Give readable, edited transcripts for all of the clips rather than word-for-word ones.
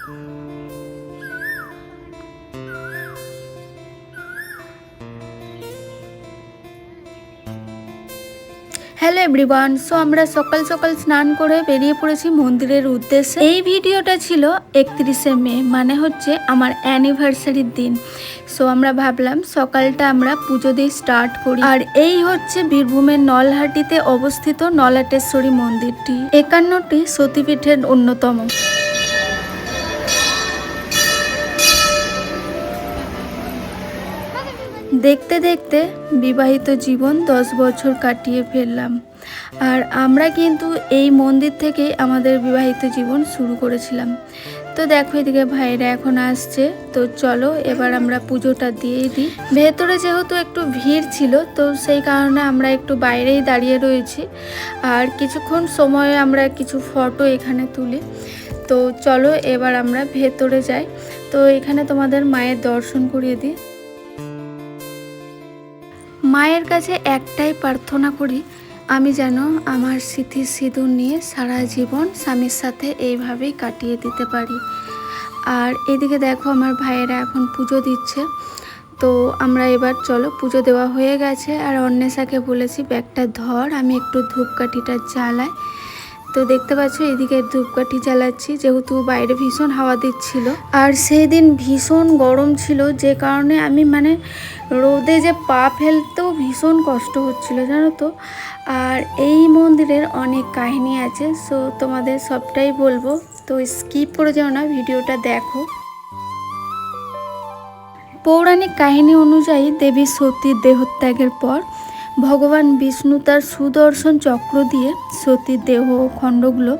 Hello everyone, so আমরা সকাল সকাল স্নান করে বেরিয়ে পড়েছি মন্দিরের উদ্দেশ্যে। এই ভিডিওটা ছিল 31শে মে, মানে হচ্ছে আমার অ্যানিভার্সারির দিন। সো আমরা ভাবলাম সকালটা আমরা পুজো দিয়ে স্টার্ট করি। আর এই হচ্ছে বীরভূমের নলহাটিতে অবস্থিত নলাটেশ্বরী মন্দিরটি, 51টি সতীপীঠের অন্যতম। দেখতে দেখতে বিবাহিত জীবন 10 বছর কাটিয়ে ফেললাম। আর আমরা কিন্তু এই মন্দির থেকেই আমাদের বিবাহিত জীবন শুরু করেছিলাম। তো দেখো এদিকে ভাইরা এখন আসছে, তো চলো এবার আমরা পুজোটা দিয়েই দিই। ভেতরে যেহেতু একটু ভিড় ছিল, তো সেই কারণে আমরা একটু বাইরেই দাঁড়িয়ে রয়েছি। আর কিছুক্ষণ সময় আমরা কিছু ফটো এখানে তুলি। তো চলো এবার আমরা ভেতরে যাই। তো এখানে তোমাদের মায়ের দর্শন করিয়ে দিই। মায়ের কাছে একটাই প্রার্থনা করি, আমি যেন আমার স্মৃতি সিঁদুর নিয়ে সারা জীবন স্বামীর সাথে এইভাবেই কাটিয়ে দিতে পারি। আর এদিকে দেখো আমার ভাইয়েরা এখন পুজো দিচ্ছে। তো আমরা এবার চলো, পুজো দেওয়া হয়ে গেছে। আর অন্বেষাকে বলেছি ব্যাগটা ধর, আমি একটু ধূপকাঠিটা জ্বালাই। তো দেখতে পাচ্ছ এদিকে ধূপকাঠি জ্বালাচ্ছি, যেহেতু বাইরে ভীষণ হাওয়া দিচ্ছিল। আর সেই দিন ভীষণ গরম ছিল, যে কারণে আমি রোদে যে পা ফেলতেও ভীষণ কষ্ট হচ্ছিল, জানো তো। আর এই মন্দিরের অনেক কাহিনী আছে, সো তোমাদের সবটাই বলবো, তো স্কিপ করে যাও না, ভিডিওটা দেখো। পৌরাণিক কাহিনী অনুযায়ী দেবী সতীর দেহত্যাগের পর ভগবান বিষ্ণু তার সুদর্শন চক্র দিয়ে সতীর দেহ খণ্ডগুলো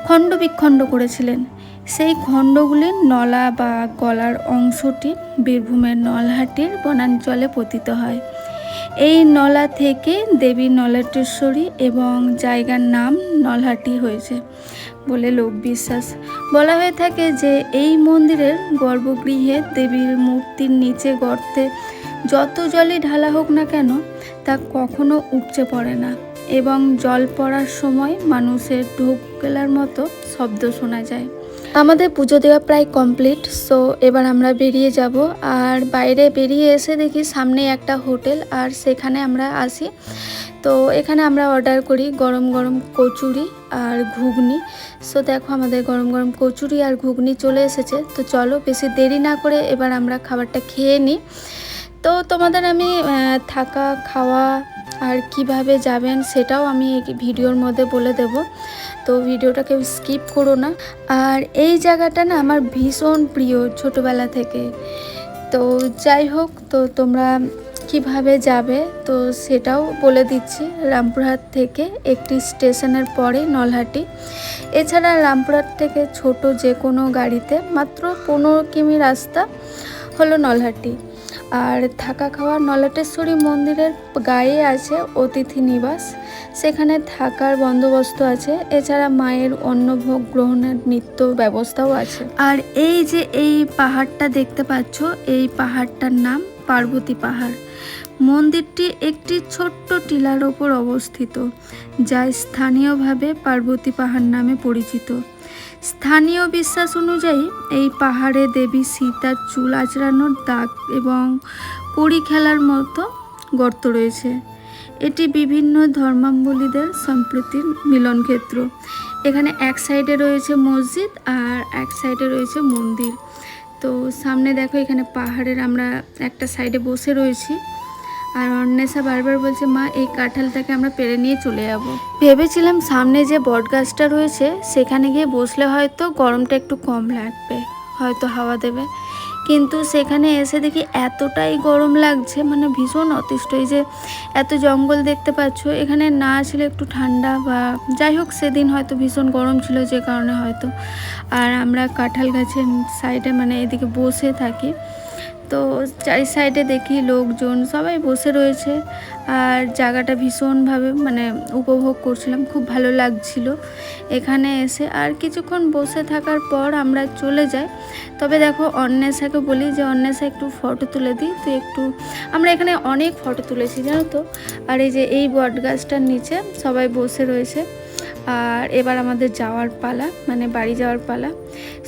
খণ্ড বিখণ্ড করেছিলেন। সেই খণ্ডগুলির নলা বা গলার অংশটি বীরভূমের নলহাটির বনাঞ্চলে পতিত হয়। এই নলা থেকে দেবী নলাটেশ্বরী এবং জায়গার নাম নলহাটি হয়েছে বলে লোকবিশ্বাস। বলা হয়ে থাকে যে এই মন্দিরের গর্ভগৃহে দেবীর মূর্তির নিচে গর্তে যত জলই ঢালা হোক না কেন, তা কখনো উপচে পড়ে না, এবং জল পড়ার সময় মানুষের ঢোক গেলার মতো শব্দ শোনা যায়। আমাদের পুজো দেওয়া প্রায় কমপ্লিট, সো এবার আমরা বেরিয়ে যাব। আর বাইরে বেরিয়ে এসে দেখি সামনে একটা হোটেল, আর সেখানে আমরা আসি। তো এখানে আমরা অর্ডার করি গরম গরম কচুরি আর ঘুগনি। সো দেখো আমাদের গরম গরম কচুরি আর ঘুগনি চলে এসেছে। তো চলো বেশি দেরি না করে এবার আমরা খাবারটা খেয়ে নিই। তো তোমাদের আমি থাকা খাওয়া আর কিভাবে যাবেন সেটাও আমি এই ভিডিওর মধ্যে বলে দেব, তো ভিডিওটা কেউ স্কিপ করো না। আর এই জায়গাটা না আমার ভীষণ প্রিয় ছোটোবেলা থেকে। তো যাই হোক, তো তোমরা কিভাবে যাবে তো সেটাও বলে দিচ্ছি। রামপুরহাট থেকে একটি স্টেশনের পরে নলহাটি। এছাড়া রামপুরহাট থেকে ছোট যে কোনো গাড়িতে মাত্র 15 কিমি রাস্তা হলো নলহাটি। আর থাকা খাওয়া নলাটেশ্বরী মন্দিরের গায়ে আছে অতিথি নিবাস, সেখানে থাকার বন্দোবস্ত আছে। এছাড়া মায়ের অন্নভোগ গ্রহণের নিত্য ব্যবস্থাও আছে। আর এই যে এই পাহাড়টা দেখতে পাচ্ছ, এই পাহাড়টার নাম পার্বতী পাহাড়। মন্দিরটি একটি ছোট্ট টিলার ওপর অবস্থিত, যা স্থানীয়ভাবে পার্বতী পাহাড় নামে পরিচিত। স্থানীয় বিশ্বাস অনুযায়ী এই পাহাড়ে দেবী সীতার চুল আঁচড়ানোর দাগ এবং কড়ি খেলার মতো গর্ত রয়েছে। এটি বিভিন্ন ধর্মাবলম্বীদের সম্প্রীতির মিলনক্ষেত্র। এখানে এক সাইডে রয়েছে মসজিদ আর এক সাইডে রয়েছে মন্দির। তো সামনে দেখো এখানে পাহাড়ের আমরা একটা সাইডে বসে রয়েছি। আর অন্বেষা বারবার বলছে মা এই কাঁঠালটাকে আমরা পেরে নিয়ে চলে যাব। ভেবেছিলাম সামনে যে বট গাছটা রয়েছে সেখানে গিয়ে বসলে হয়তো গরমটা একটু কম লাগবে, হয়তো হাওয়া দেবে, কিন্তু সেখানে এসে দেখি এতটাই গরম লাগছে, ভীষণ অতিষ্ঠ। এই যে এত জঙ্গল দেখতে পাচ্ছ, এখানে না আসলে একটু ঠান্ডা বা যাই হোক, সেদিন হয়তো ভীষণ গরম ছিল যে কারণে হয়তো। আর আমরা কাঁঠাল গাছের সাইডে এদিকে বসে থাকি। তো চারি সাইডে দেখি লোকজন সবাই বসে রয়েছে, আর জায়গাটা ভীষণভাবে উপভোগ করছিলাম, খুব ভালো লাগছিল এখানে এসে। আর কিছুক্ষণ বসে থাকার পর আমরা চলে যাই। তবে দেখো অন্বেষাকে বলি যে অন্বেষা একটু ফটো তুলে দিই, তো একটু আমরা এখানে অনেক ফটো তুলেছি জানো তো। আর এই যে এই বট গাছটার নিচে সবাই বসে রয়েছে। আর এবার আমাদের যাওয়ার পালা, মানে বাড়ি যাওয়ার পালা।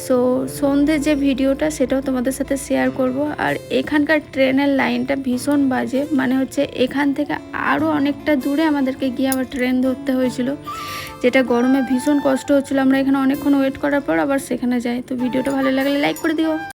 সো সন্ধ্যে যে ভিডিওটা সেটাও তোমাদের সাথে শেয়ার করব। আর এখানকার ট্রেনের লাইনটা ভীষণ বাজে, মানে হচ্ছে এখান থেকে আরও অনেকটা দূরে আমাদেরকে গিয়ে আবার ট্রেন ধরতে হয়েছিল, যেটা গরমে ভীষণ কষ্ট হচ্ছিলো। আমরা এখানে অনেকক্ষণ ওয়েট করার পর আবার সেখানে যাই। তো ভিডিওটা ভালো লাগলে লাইক করে দিও।